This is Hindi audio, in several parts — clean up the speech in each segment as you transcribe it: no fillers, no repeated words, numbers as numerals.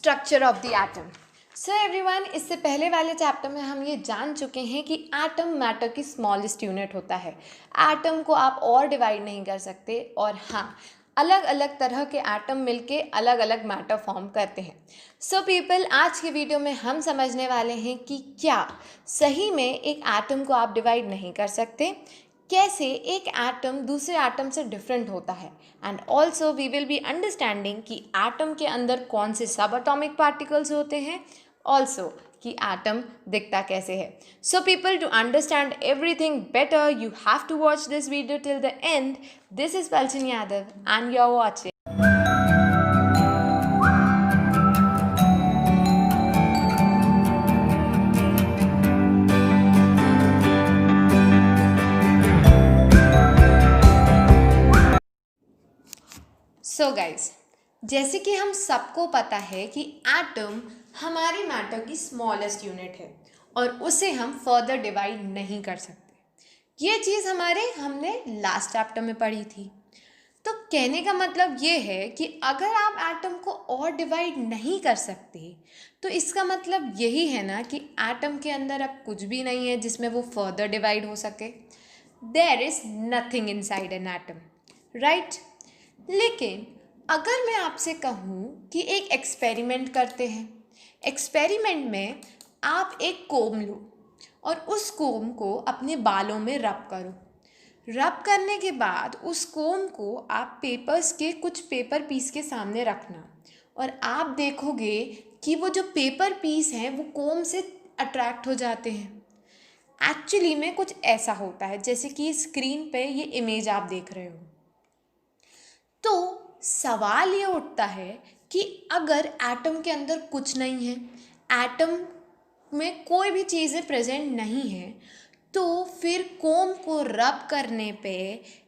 Structure of the atom. So everyone, इससे पहले वाले चैप्टर में हम ये जान चुके हैं कि एटम मैटर की स्मॉलेस्ट यूनिट होता है। एटम को आप और डिवाइड नहीं कर सकते, और हाँ, अलग अलग तरह के एटम मिलके अलग अलग मैटर फॉर्म करते हैं। सो पीपल, आज के वीडियो में हम समझने वाले हैं कि क्या सही में एक एटम को आप डिवाइड नहीं कर सकते, कैसे एक एटम दूसरे एटम से डिफरेंट होता है, and also we will be understanding कि एटम के अंदर कौन से सब एटॉमिक पार्टिकल्स होते हैं, ऑल्सो कि एटम दिखता कैसे है। So people, to understand everything better you have to watch this video till the end. This is Palchan Yadav and you are watching. So guys, जैसे कि हम सबको पता है कि एटम हमारे मैटर की स्मॉलेस्ट यूनिट है और उसे हम फर्दर डिवाइड नहीं कर सकते। ये चीज़ हमने लास्ट चैप्टर में पढ़ी थी। तो कहने का मतलब ये है कि अगर आप एटम को और डिवाइड नहीं कर सकते, तो इसका मतलब यही है ना कि एटम के अंदर अब कुछ भी नहीं है जिसमें वो फर्दर डिवाइड हो सके। There is nothing inside an atom, right? लेकिन अगर मैं आपसे कहूँ कि एक एक्सपेरिमेंट करते हैं, एक्सपेरिमेंट में आप एक कोम लो और उस कोम को अपने बालों में रब करो। रब करने के बाद उस कोम को आप पेपर्स के कुछ पेपर पीस के सामने रखना, और आप देखोगे कि वो जो पेपर पीस हैं वो कोम से अट्रैक्ट हो जाते हैं। एक्चुअली में कुछ ऐसा होता है जैसे कि स्क्रीन पे ये इमेज आप देख रहे हो। तो सवाल ये उठता है कि अगर एटम के अंदर कुछ नहीं है, एटम में कोई भी चीज़ें प्रेजेंट नहीं है, तो फिर कोम को रब करने पे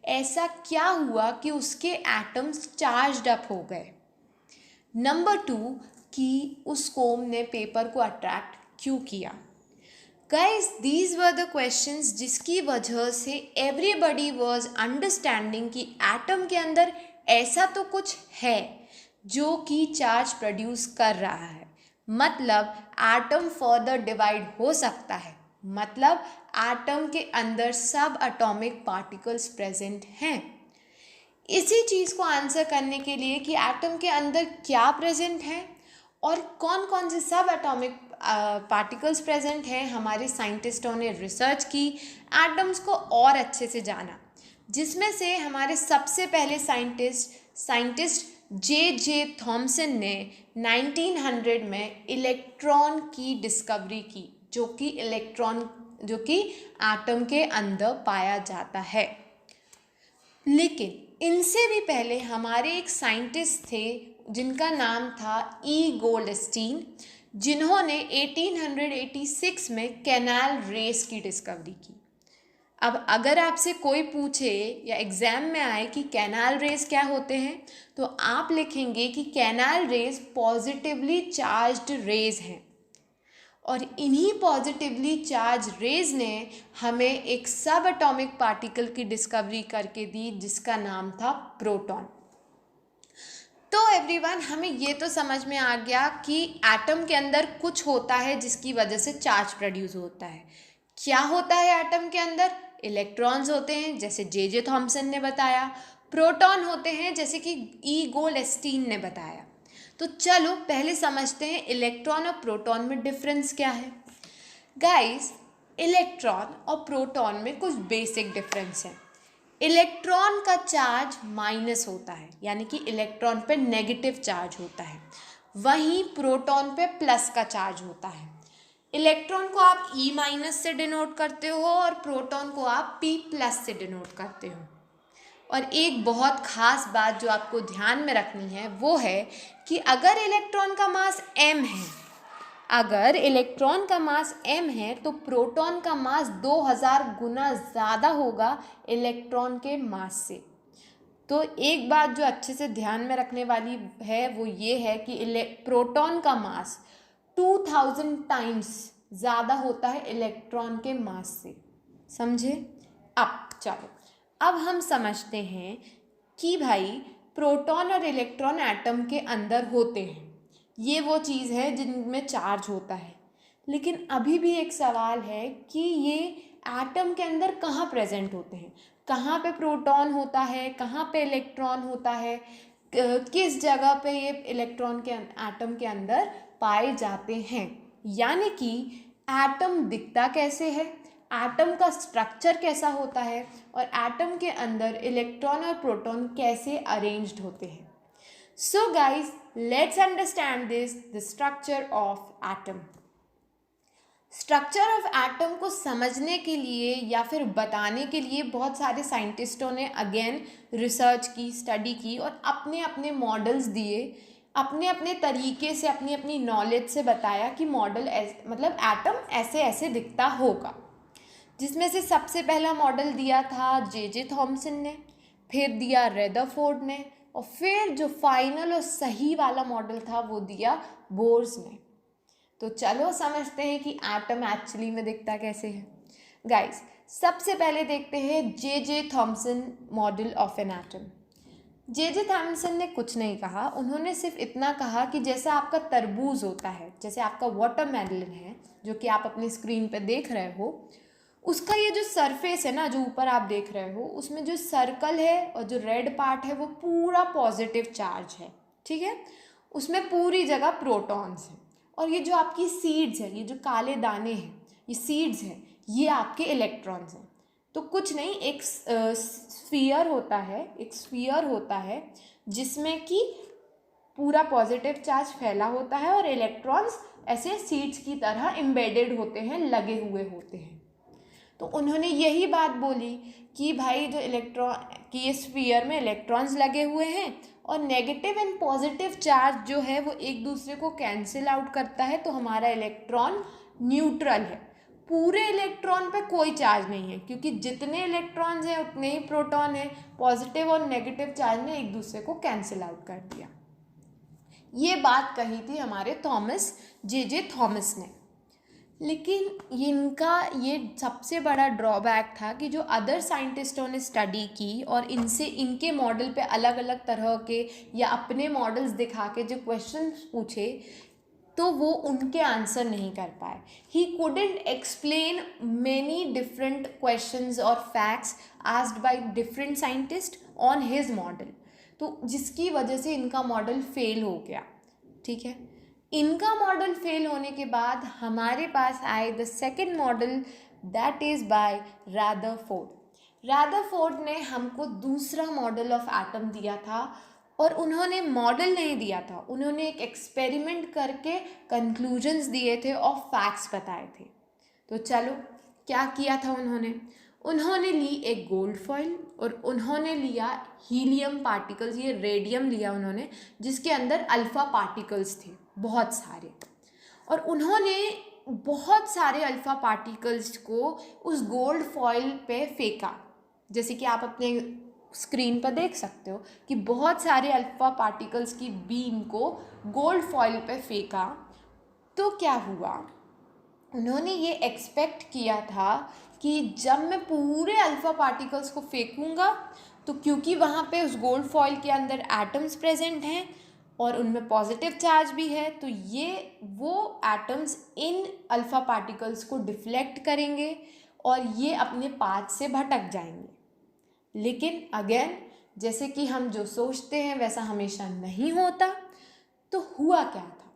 ऐसा क्या हुआ कि उसके एटम्स चार्ज्ड अप हो गए। नंबर 2, कि उस कोम ने पेपर को अट्रैक्ट क्यों किया। Guys, these were the questions जिसकी वजह से एवरीबडी वॉज अंडरस्टैंडिंग कि एटम के अंदर ऐसा तो कुछ है जो कि चार्ज प्रोड्यूस कर रहा है, मतलब एटम फर्दर डिवाइड हो सकता है, मतलब एटम के अंदर सब एटॉमिक पार्टिकल्स प्रेजेंट हैं। इसी चीज़ को आंसर करने के लिए कि एटम के अंदर क्या प्रेजेंट है और कौन कौन से सब एटॉमिक पार्टिकल्स प्रेजेंट हैं, हमारे साइंटिस्टों ने रिसर्च की, एटम्स को और अच्छे से जाना, जिसमें से हमारे सबसे पहले साइंटिस्ट जे थॉमसन ने 1900 में इलेक्ट्रॉन की डिस्कवरी की, जो कि एटम के अंदर पाया जाता है। लेकिन इनसे भी पहले हमारे एक साइंटिस्ट थे जिनका नाम था ई गोल्डस्टीन, जिन्होंने 1886 में कैनाल रेस की डिस्कवरी की। अब अगर आपसे कोई पूछे या एग्ज़ाम में आए कि कैनाल रेस क्या होते हैं, तो आप लिखेंगे कि canal rays positively charged rays हैं, और इन्हीं पॉजिटिवली चार्ज रेज ने हमें एक सब एटॉमिक पार्टिकल की डिस्कवरी करके दी जिसका नाम था प्रोटॉन। तो एवरीवन, हमें ये तो समझ में आ गया कि एटम के अंदर कुछ होता है जिसकी वजह से चार्ज प्रोड्यूस होता है। क्या होता है एटम के अंदर? इलेक्ट्रॉन्स होते हैं जैसे जे थॉमसन ने बताया, प्रोटॉन होते हैं जैसे कि ई गोल्डस्टीन ने बताया। तो चलो पहले समझते हैं इलेक्ट्रॉन और प्रोटॉन में डिफरेंस क्या है। गाइस, इलेक्ट्रॉन और प्रोटॉन में कुछ बेसिक डिफरेंस है। इलेक्ट्रॉन का चार्ज माइनस होता है, यानी कि इलेक्ट्रॉन पे नेगेटिव चार्ज होता है, वहीं प्रोटॉन पे प्लस का चार्ज होता है। इलेक्ट्रॉन को आप ई माइनस से डिनोट करते हो और प्रोटॉन को आप पी प्लस से डिनोट करते हो। और एक बहुत ख़ास बात जो आपको ध्यान में रखनी है वो है कि अगर इलेक्ट्रॉन का मास m है, तो प्रोटॉन का मास 2000 गुना ज़्यादा होगा इलेक्ट्रॉन के मास से। तो एक बात जो अच्छे से ध्यान में रखने वाली है वो ये है कि प्रोटॉन का मास 2000 टाइम्स ज़्यादा होता है इलेक्ट्रॉन के मास से। समझे? अब हम समझते हैं कि भाई प्रोटॉन और इलेक्ट्रॉन एटम के अंदर होते हैं, ये वो चीज़ है जिनमें चार्ज होता है। लेकिन अभी भी एक सवाल है कि ये एटम के अंदर कहाँ प्रेजेंट होते हैं, कहाँ पे प्रोटॉन होता है, कहाँ पे इलेक्ट्रॉन होता है, किस जगह पे ये इलेक्ट्रॉन के एटम के अंदर पाए जाते हैं। यानी कि एटम दिखता कैसे है, एटम का स्ट्रक्चर कैसा होता है, और एटम के अंदर इलेक्ट्रॉन और प्रोटॉन कैसे अरेंज्ड होते हैं। So guys, let's understand the structure of atom. Structure of atom को समझने के लिए या फिर बताने के लिए बहुत सारे साइंटिस्टों ने अगेन रिसर्च की, स्टडी की और अपने अपने मॉडल्स दिए, अपने अपने तरीके से, अपनी अपनी नॉलेज से बताया कि मॉडल मतलब एटम ऐसे ऐसे दिखता होगा। जिसमें से सबसे पहला मॉडल दिया था जे थॉमसन ने, फिर दिया रदरफोर्ड ने, और फिर जो फाइनल और सही वाला मॉडल था वो दिया बोर्स ने। तो चलो समझते हैं कि एटम एक्चुअली में दिखता कैसे है। गाइस, सबसे पहले देखते हैं J Thomson model of an atom. J Thomson ने कुछ नहीं कहा, उन्होंने सिर्फ इतना कहा कि जैसा आपका तरबूज होता है, जैसे आपका वाटरमेलन है जो कि आप अपनी स्क्रीन पे देख रहे हो, उसका ये जो सरफेस है ना, जो ऊपर आप देख रहे हो, उसमें जो सर्कल है और जो रेड पार्ट है वो पूरा पॉजिटिव चार्ज है, ठीक है। उसमें पूरी जगह प्रोटॉन्स हैं, और ये जो आपकी सीड्स है, ये जो काले दाने हैं, ये सीड्स हैं, ये आपके इलेक्ट्रॉन्स हैं। तो कुछ नहीं, एक स्फीयर होता है जिसमें कि पूरा पॉजिटिव चार्ज फैला होता है और इलेक्ट्रॉन्स ऐसे सीड्स की तरह एम्बेडेड होते हैं, लगे हुए होते हैं। तो उन्होंने यही बात बोली कि भाई जो इलेक्ट्रॉन की ये स्फीयर में इलेक्ट्रॉन्स लगे हुए हैं और नेगेटिव एंड पॉजिटिव चार्ज जो है वो एक दूसरे को कैंसिल आउट करता है, तो हमारा इलेक्ट्रॉन न्यूट्रल है। पूरे इलेक्ट्रॉन पे कोई चार्ज नहीं है, क्योंकि जितने इलेक्ट्रॉन्स हैं उतने ही प्रोटॉन हैं। पॉजिटिव और नेगेटिव चार्ज ने एक दूसरे को कैंसिल आउट कर दिया। ये बात कही थी हमारे जे थॉमस ने। लेकिन इनका ये सबसे बड़ा ड्रॉबैक था कि जो अदर साइंटिस्टों ने स्टडी की और इनसे इनके मॉडल पे अलग अलग तरह के या अपने मॉडल्स दिखा के जो क्वेश्चंस पूछे, तो वो उनके आंसर नहीं कर पाए। He couldn't explain many different questions और facts asked by different scientist on his model, तो जिसकी वजह से इनका मॉडल फेल हो गया, ठीक है। इनका मॉडल फेल होने के बाद हमारे पास आए the second model, that is by Rutherford ने हमको दूसरा मॉडल ऑफ एटम दिया था, और उन्होंने मॉडल नहीं दिया था, उन्होंने एक एक्सपेरिमेंट करके कंक्लूजन्स दिए थे और फैक्ट्स बताए थे। तो चलो क्या किया था उन्होंने ली एक गोल्ड फॉइल और उन्होंने लिया हीलियम पार्टिकल्स, ये रेडियम लिया उन्होंने, जिसके अंदर अल्फ़ा पार्टिकल्स थे बहुत सारे, और उन्होंने बहुत सारे अल्फ़ा पार्टिकल्स को उस गोल्ड फॉइल पे फेंका। जैसे कि आप अपने स्क्रीन पर देख सकते हो कि बहुत सारे अल्फ़ा पार्टिकल्स की बीम को गोल्ड फॉइल पे फेंका। तो क्या हुआ, उन्होंने ये एक्सपेक्ट किया था कि जब मैं पूरे अल्फ़ा पार्टिकल्स को फेंकूँगा, तो क्योंकि वहाँ पे उस गोल्ड फॉइल के अंदर एटम्स प्रेजेंट हैं और उनमें पॉजिटिव चार्ज भी है, तो ये वो एटम्स इन अल्फ़ा पार्टिकल्स को डिफ्लेक्ट करेंगे और ये अपने पाथ से भटक जाएंगे। लेकिन अगेन, जैसे कि हम जो सोचते हैं वैसा हमेशा नहीं होता। तो हुआ क्या था,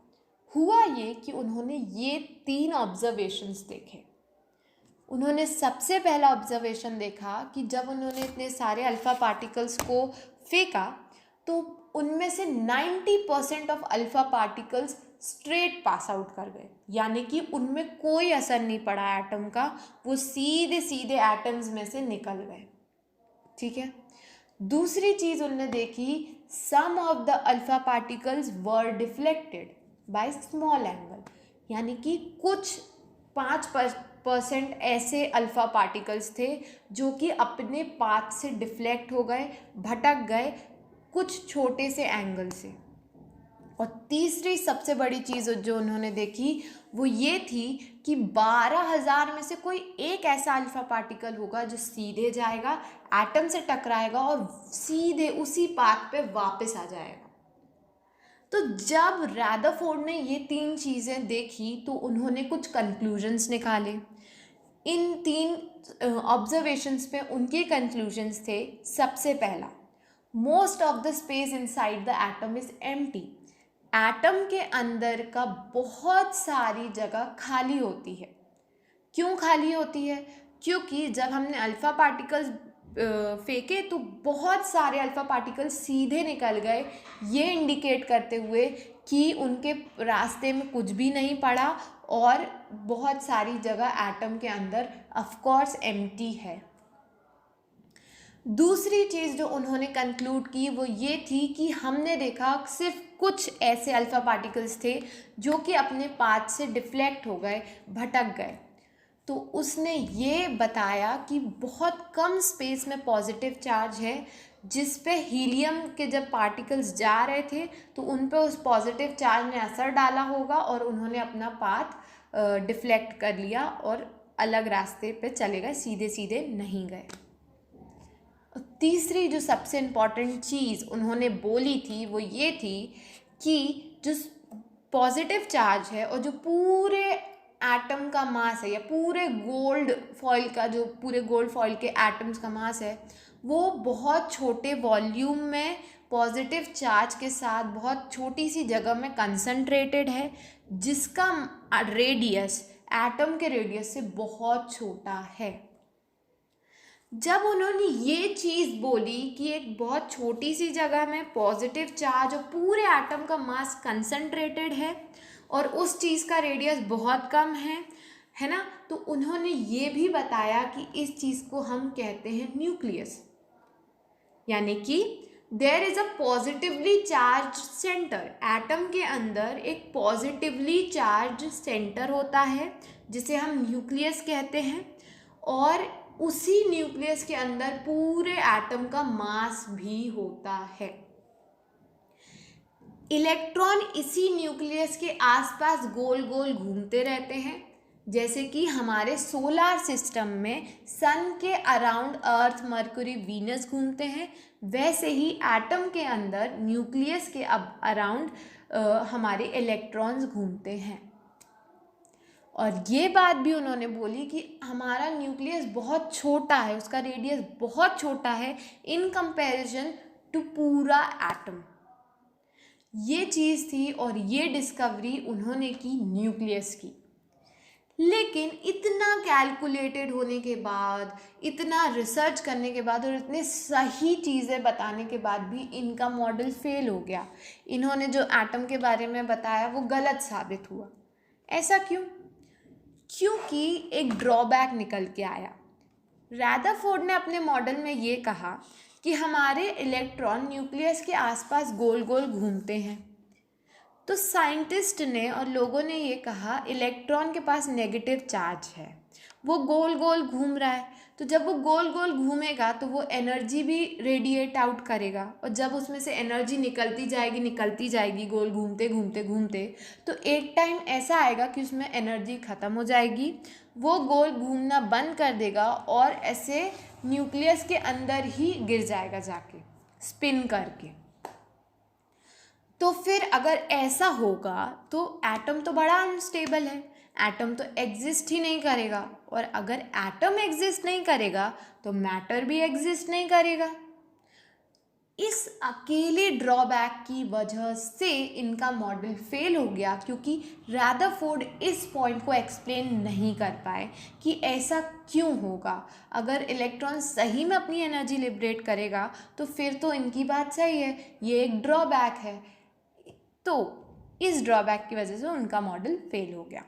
हुआ ये कि उन्होंने ये 3 ऑब्जर्वेशंस देखे। उन्होंने सबसे पहला ऑब्जर्वेशन देखा कि जब उन्होंने इतने सारे अल्फ़ा पार्टिकल्स को फेंका, तो उनमें से 90% of alpha particles straight pass out कर गए, यानी कि उनमें कोई असर नहीं पड़ा एटम का, वो सीधे सीधे एटम्स में से निकल गए, ठीक है। दूसरी चीज़ उन्होंने देखी, some of the alpha particles were deflected by small angle, यानी कि कुछ 5% ऐसे अल्फ़ा पार्टिकल्स थे जो कि अपने पाथ से डिफ्लेक्ट हो गए, भटक गए कुछ छोटे से एंगल से। और तीसरी सबसे बड़ी चीज़ जो उन्होंने देखी वो ये थी कि 12,000 में से कोई एक ऐसा अल्फ़ा पार्टिकल होगा जो सीधे जाएगा, एटम से टकराएगा और सीधे उसी पाथ पे वापस आ जाएगा। तो जब रदरफोर्ड ने ये 3 चीज़ें देखी तो उन्होंने कुछ कंक्लूजन्स निकाले। इन 3 ऑब्जर्वेशंस पे उनके कंक्लूजन्स थे, सबसे पहला, most of the space inside the atom is empty. Atom के अंदर का बहुत सारी जगह खाली होती है। क्यों खाली होती है? क्योंकि जब हमने अल्फ़ा पार्टिकल्स फेंके तो बहुत सारे अल्फ़ा पार्टिकल्स सीधे निकल गए, ये इंडिकेट करते हुए कि उनके रास्ते में कुछ भी नहीं पड़ा और बहुत सारी जगह एटम के अंदर ऑफ कोर्स एम्प्टी है। दूसरी चीज़ जो उन्होंने कंक्लूड की वो ये थी कि हमने देखा सिर्फ कुछ ऐसे अल्फ़ा पार्टिकल्स थे जो कि अपने पाथ से डिफ्लेक्ट हो गए, भटक गए। तो उसने ये बताया कि बहुत कम स्पेस में पॉजिटिव चार्ज है, जिस पे हीलियम के जब पार्टिकल्स जा रहे थे तो उन पे उस पॉजिटिव चार्ज ने असर डाला होगा और उन्होंने अपना पाथ डिफ्लेक्ट कर लिया और अलग रास्ते पे चले गए, सीधे सीधे नहीं गए। तीसरी जो सबसे इम्पॉर्टेंट चीज़ उन्होंने बोली थी वो ये थी कि जो पॉजिटिव चार्ज है और जो पूरे एटम का मास है या पूरे गोल्ड फॉइल का, जो पूरे गोल्ड फॉइल के एटम्स का मास है, वो बहुत छोटे वॉल्यूम में पॉजिटिव चार्ज के साथ बहुत छोटी सी जगह में कंसंट्रेटेड है, जिसका रेडियस एटम के रेडियस से बहुत छोटा है। जब उन्होंने ये चीज़ बोली कि एक बहुत छोटी सी जगह में पॉजिटिव चार्ज और पूरे एटम का मास कंसंट्रेटेड है और उस चीज़ का रेडियस बहुत कम है ना, तो उन्होंने ये भी बताया कि इस चीज़ को हम कहते हैं न्यूक्लियस। यानी कि there is a positively charge centre. Atom के अंदर एक पॉजिटिवली चार्ज सेंटर होता है जिसे हम न्यूक्लियस कहते हैं, और उसी न्यूक्लियस के अंदर पूरे एटम का मास भी होता है। इलेक्ट्रॉन इसी न्यूक्लियस के आसपास गोल गोल घूमते रहते हैं, जैसे कि हमारे सोलर सिस्टम में सन के अराउंड अर्थ, मरकरी, वीनस घूमते हैं, वैसे ही एटम के अंदर न्यूक्लियस के अराउंड हमारे इलेक्ट्रॉन्स घूमते हैं। और ये बात भी उन्होंने बोली कि हमारा न्यूक्लियस बहुत छोटा है, उसका रेडियस बहुत छोटा है इन कंपैरिजन टू पूरा एटम। ये चीज़ थी और ये डिस्कवरी उन्होंने की न्यूक्लियस की। लेकिन इतना कैलकुलेटेड होने के बाद, इतना रिसर्च करने के बाद और इतने सही चीज़ें बताने के बाद भी इनका मॉडल फेल हो गया। इन्होंने जो एटम के बारे में बताया वो गलत साबित हुआ। ऐसा क्यों? क्योंकि एक ड्रॉबैक निकल के आया। रदरफोर्ड ने अपने मॉडल में ये कहा कि हमारे इलेक्ट्रॉन न्यूक्लियस के आसपास गोल गोल घूमते हैं। तो साइंटिस्ट ने और लोगों ने ये कहा इलेक्ट्रॉन के पास नेगेटिव चार्ज है, वो गोल गोल घूम रहा है, तो जब वो गोल गोल घूमेगा तो वो एनर्जी भी रेडिएट आउट करेगा, और जब उसमें से एनर्जी निकलती जाएगी गोल घूमते घूमते घूमते, तो एक टाइम ऐसा आएगा कि उसमें एनर्जी ख़त्म हो जाएगी, वो गोल घूमना बंद कर देगा और ऐसे न्यूक्लियस के अंदर ही गिर जाएगा जाके स्पिन करके। तो फिर अगर ऐसा होगा तो एटम तो बड़ा अनस्टेबल है, एटम तो एग्जिस्ट ही नहीं करेगा, और अगर एटम एग्जिस्ट नहीं करेगा तो मैटर भी एग्जिस्ट नहीं करेगा। इस अकेले ड्रॉबैक की वजह से इनका मॉडल फेल हो गया, क्योंकि रदरफोर्ड इस पॉइंट को एक्सप्लेन नहीं कर पाए कि ऐसा क्यों होगा। अगर इलेक्ट्रॉन सही में अपनी एनर्जी लिबरेट करेगा तो फिर तो इनकी बात सही है, ये एक ड्रॉबैक है। तो इस ड्रॉबैक की वजह से उनका मॉडल फेल हो गया।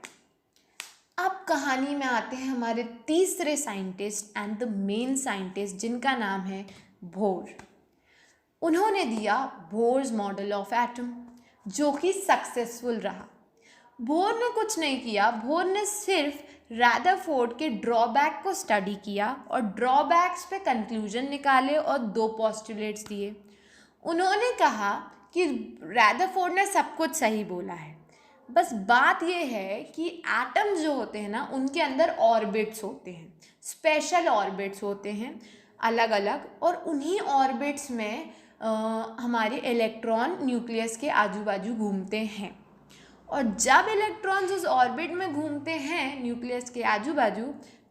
अब कहानी में आते हैं हमारे तीसरे scientist and the main scientist, जिनका नाम है बोर। उन्होंने दिया बोर्स मॉडल ऑफ एटम, जो कि सक्सेसफुल रहा। बोर ने कुछ नहीं किया, बोर ने सिर्फ रदरफोर्ड के ड्रॉबैक को स्टडी किया और ड्रॉबैक्स पे कंक्लूजन निकाले और 2 पोस्टुलेट्स दिए। उन्होंने कहा कि रदरफोर्ड ने सब कुछ सही बोला है, बस बात यह है कि एटम्स जो होते हैं ना, उनके अंदर ऑर्बिट्स होते हैं, स्पेशल ऑर्बिट्स होते हैं अलग अलग, और उन्हीं ऑर्बिट्स में हमारे इलेक्ट्रॉन न्यूक्लियस के आजू बाजू घूमते हैं, और जब इलेक्ट्रॉन्स उस ऑर्बिट में घूमते हैं न्यूक्लियस के आजू बाजू,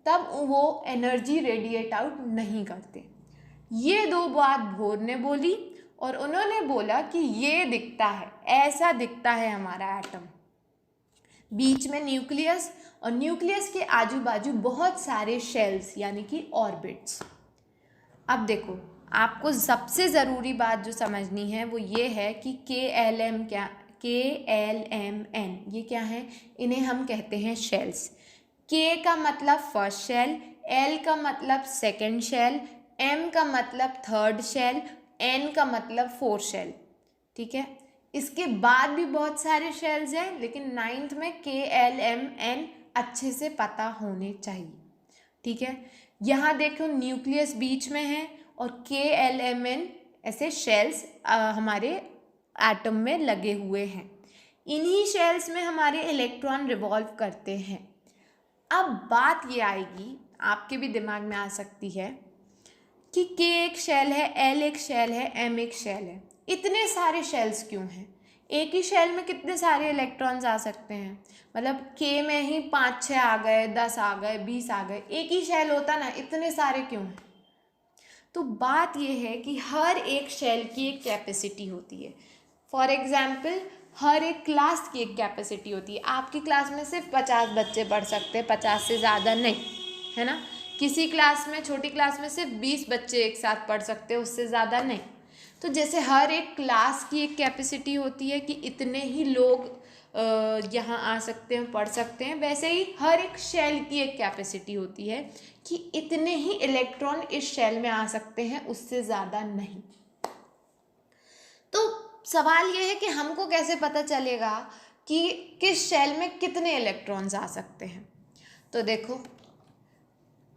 तब वो एनर्जी रेडिएट आउट नहीं करते। ये दो बात बोर ने बोली, और उन्होंने बोला कि ये दिखता है, ऐसा दिखता है हमारा एटम, बीच में न्यूक्लियस और न्यूक्लियस के आजू बाजू बहुत सारे शेल्स यानी कि ऑर्बिट्स। अब देखो, आपको सबसे ज़रूरी बात जो समझनी है वो ये है कि KLM क्या, KLMN ये क्या है, इन्हें हम कहते हैं शेल्स। K का मतलब फर्स्ट शेल, L का मतलब सेकेंड शेल, M का मतलब थर्ड शेल, N का मतलब फोर्थ शेल। ठीक है, इसके बाद भी बहुत सारे शेल्स हैं, लेकिन 9th में KLMN अच्छे से पता होने चाहिए। ठीक है, यहाँ देखो न्यूक्लियस बीच में है और KLMN ऐसे शेल्स हमारे एटम में लगे हुए हैं। इन्हीं शेल्स में हमारे इलेक्ट्रॉन रिवॉल्व करते हैं। अब बात ये आएगी, आपके भी दिमाग में आ सकती है कि K एक शेल है, L एक शेल है, M एक शेल है, इतने सारे शेल्स क्यों हैं? एक ही शेल में कितने सारे इलेक्ट्रॉन्स आ सकते हैं? मतलब K में ही 5-6 आ गए, 10 आ गए, 20 आ गए, एक ही शेल होता ना, इतने सारे क्यों हैं? तो बात यह है कि हर एक शेल की एक कैपेसिटी होती है। फॉर एग्जाम्पल, हर एक क्लास की एक कैपेसिटी होती है। आपकी क्लास में सिर्फ 50 बच्चे पढ़ सकते हैं, 50 से ज़्यादा नहीं, है ना। किसी क्लास में, छोटी क्लास में सिर्फ 20 बच्चे एक साथ पढ़ सकते हैं, उससे ज़्यादा नहीं। तो जैसे हर एक क्लास की एक कैपेसिटी होती है कि इतने ही लोग यहाँ आ सकते हैं, पढ़ सकते हैं, वैसे ही हर एक शेल की एक कैपेसिटी होती है कि इतने ही इलेक्ट्रॉन इस शेल में आ सकते हैं, उससे ज़्यादा नहीं। तो सवाल ये है कि हमको कैसे पता चलेगा कि किस शेल में कितने इलेक्ट्रॉन्स आ सकते हैं? तो देखो,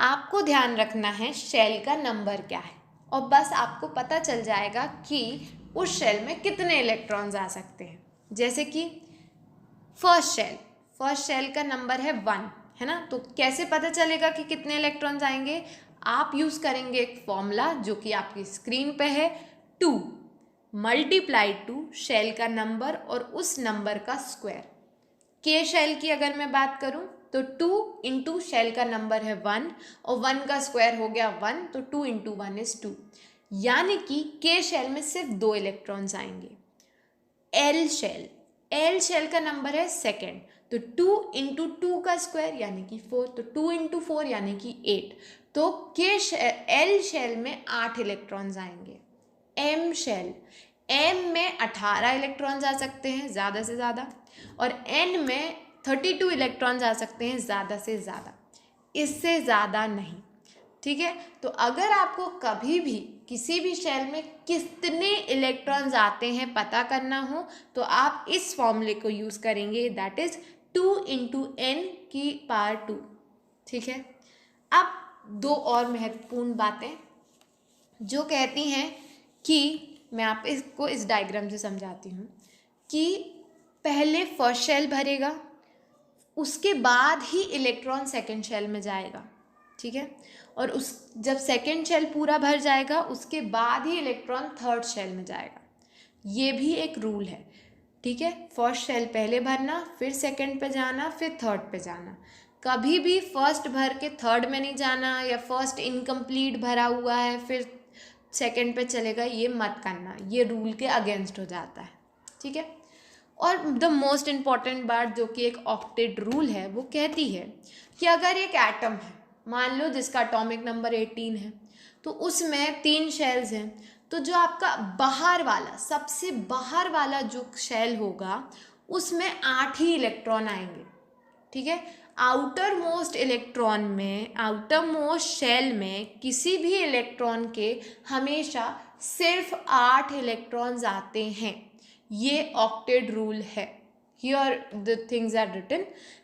आपको ध्यान रखना है शेल का नंबर क्या है, और बस आपको पता चल जाएगा कि उस शेल में कितने इलेक्ट्रॉन्स आ सकते हैं। जैसे कि फर्स्ट शेल का नंबर है 1, है ना। तो कैसे पता चलेगा कि कितने इलेक्ट्रॉन्स आएंगे? आप यूज़ करेंगे एक फॉर्मूला जो कि आपकी स्क्रीन पे है, 2 × 2 शेल का नंबर और उस नंबर का स्क्वायर। K शेल की अगर मैं बात करूं तो 2 × शेल का नंबर है 1 और 1 का स्क्वायर हो गया 1, तो 2 × 1 = 2, यानी कि K शेल में सिर्फ 2 इलेक्ट्रॉन्स आएंगे। L शेल का नंबर है सेकेंड, तो 2 × 2 का स्क्वायर यानी कि 4, तो 2 × 4 यानी कि 8, तो L शेल में 8 इलेक्ट्रॉन्स आएंगे। M में 18 इलेक्ट्रॉन्स आ सकते हैं ज़्यादा से ज़्यादा, और N में 32 इलेक्ट्रॉन्स आ सकते हैं ज़्यादा से ज़्यादा, इससे ज़्यादा नहीं। ठीक है, तो अगर आपको कभी भी किसी भी शेल में कितने इलेक्ट्रॉन्स आते हैं पता करना हो तो आप इस फॉर्मूले को यूज़ करेंगे, दैट इज़ 2 × n⁻²। ठीक है, अब दो और महत्वपूर्ण बातें जो कहती हैं कि मैं आप इसको इस डायग्राम से समझाती हूँ कि पहले फर्स्ट शेल भरेगा, उसके बाद ही इलेक्ट्रॉन सेकेंड शेल में जाएगा। ठीक है, और जब सेकेंड शेल पूरा भर जाएगा उसके बाद ही इलेक्ट्रॉन थर्ड शेल में जाएगा। ये भी एक रूल है। ठीक है, फर्स्ट शेल पहले भरना, फिर सेकेंड पे जाना, फिर थर्ड पे जाना। कभी भी फर्स्ट भर के थर्ड में नहीं जाना, या फर्स्ट इनकम्प्लीट भरा हुआ है फिर सेकेंड पे चलेगा, ये मत करना, ये रूल के अगेंस्ट हो जाता है। ठीक है, और द मोस्ट इम्पॉर्टेंट बात जो कि एक ऑक्टेट रूल है, वो कहती है कि अगर एक एटम है, मान लो जिसका एटॉमिक नंबर 18 है, तो उसमें 3 शेल्स हैं, तो जो आपका बाहर वाला, सबसे बाहर वाला जो शेल होगा उसमें 8 ही इलेक्ट्रॉन आएंगे। ठीक है, आउटर मोस्ट शेल में किसी भी इलेक्ट्रॉन के हमेशा सिर्फ 8 इलेक्ट्रॉन्स आते हैं। ये ऑक्टेट रूल है। Here the things are written,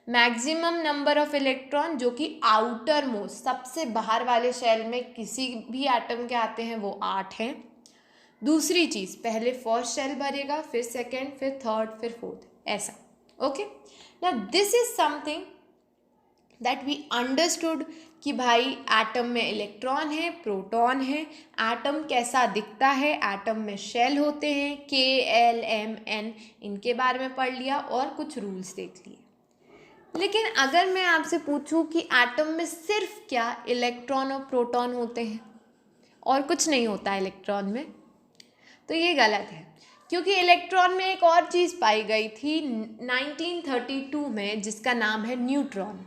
maximum number of electron जो कि आउटर मोस्ट, सबसे बाहर वाले शेल में किसी भी एटम के आते हैं, वो 8 हैं। दूसरी चीज़, पहले फर्स्ट शेल भरेगा, फिर सेकेंड, फिर थर्ड, फिर फोर्थ, ऐसा। Okay, now this is something that we understood कि भाई एटम में इलेक्ट्रॉन है, प्रोटॉन है, एटम कैसा दिखता है, एटम में शेल होते हैं, K, L, M, N, इनके बारे में पढ़ लिया और कुछ रूल्स देख लिए। लेकिन अगर मैं आपसे पूछूं कि एटम में सिर्फ क्या इलेक्ट्रॉन और प्रोटॉन होते हैं और कुछ नहीं होता इलेक्ट्रॉन में, तो ये गलत है, क्योंकि इलेक्ट्रॉन में एक और चीज़ पाई गई थी 1932 में, जिसका नाम है न्यूट्रॉन।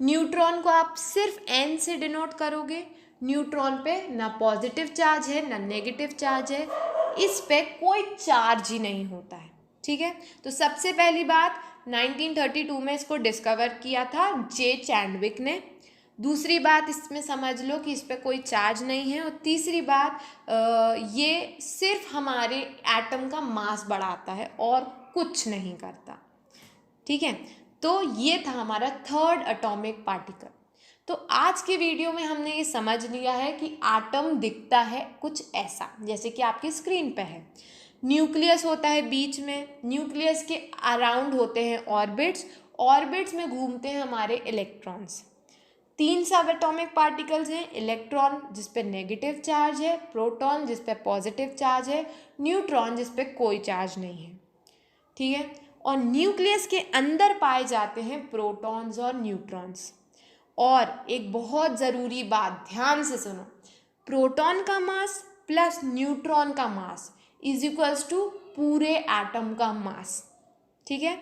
न्यूट्रॉन को आप सिर्फ N से डिनोट करोगे। न्यूट्रॉन पे ना पॉजिटिव चार्ज है ना नेगेटिव चार्ज है, इस पे कोई चार्ज ही नहीं होता है। ठीक है, तो सबसे पहली बात 1932 में इसको डिस्कवर किया था जे चैंडविक ने। दूसरी बात इसमें समझ लो कि इस पर कोई चार्ज नहीं है। और तीसरी बात ये सिर्फ हमारे एटम का मास बढ़ाता है और कुछ नहीं करता। ठीक है, तो ये था हमारा थर्ड एटॉमिक पार्टिकल। तो आज के वीडियो में हमने ये समझ लिया है कि एटम दिखता है कुछ ऐसा, जैसे कि आपकी स्क्रीन पे है। न्यूक्लियस होता है बीच में, न्यूक्लियस के अराउंड होते हैं ऑर्बिट्स, ऑर्बिट्स में घूमते हैं हमारे इलेक्ट्रॉन्स। 3 सब एटॉमिक पार्टिकल्स हैं, इलेक्ट्रॉन जिस पे नेगेटिव चार्ज है, प्रोटॉन जिस पे पॉजिटिव चार्ज है, न्यूट्रॉन जिस पे कोई चार्ज नहीं है। ठीक है, और न्यूक्लियस के अंदर पाए जाते हैं प्रोटॉन्स और न्यूट्रॉन्स। और एक बहुत ज़रूरी बात ध्यान से सुनो, प्रोटॉन का मास प्लस न्यूट्रॉन का मास इज इक्वल्स टू पूरे एटम का मास। ठीक है,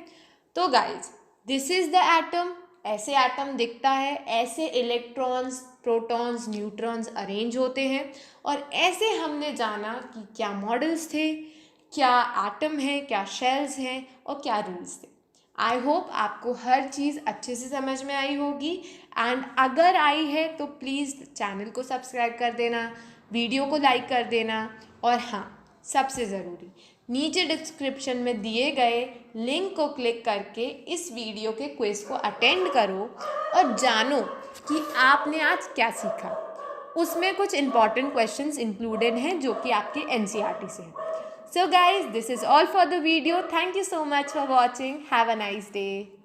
तो guys this is the atom. ऐसे एटम दिखता है, ऐसे इलेक्ट्रॉन्स, प्रोटॉन्स, न्यूट्रॉन्स अरेंज होते हैं। और ऐसे हमने जाना कि क्या मॉडल्स थे, क्या एटम है, क्या शेल्स हैं और क्या रूल्स थे। आई होप आपको हर चीज़ अच्छे से समझ में आई होगी। एंड अगर आई है तो प्लीज़ चैनल को सब्सक्राइब कर देना, वीडियो को लाइक कर देना। और हाँ, सबसे ज़रूरी, नीचे डिस्क्रिप्शन में दिए गए लिंक को क्लिक करके इस वीडियो के क्विज को अटेंड करो और जानो कि आपने आज क्या सीखा। उसमें कुछ इंपॉर्टेंट क्वेश्चंस इंक्लूडेड हैं जो कि आपके NCERT से हैं। So guys, this is all for the video. Thank you so much for watching. Have a nice day.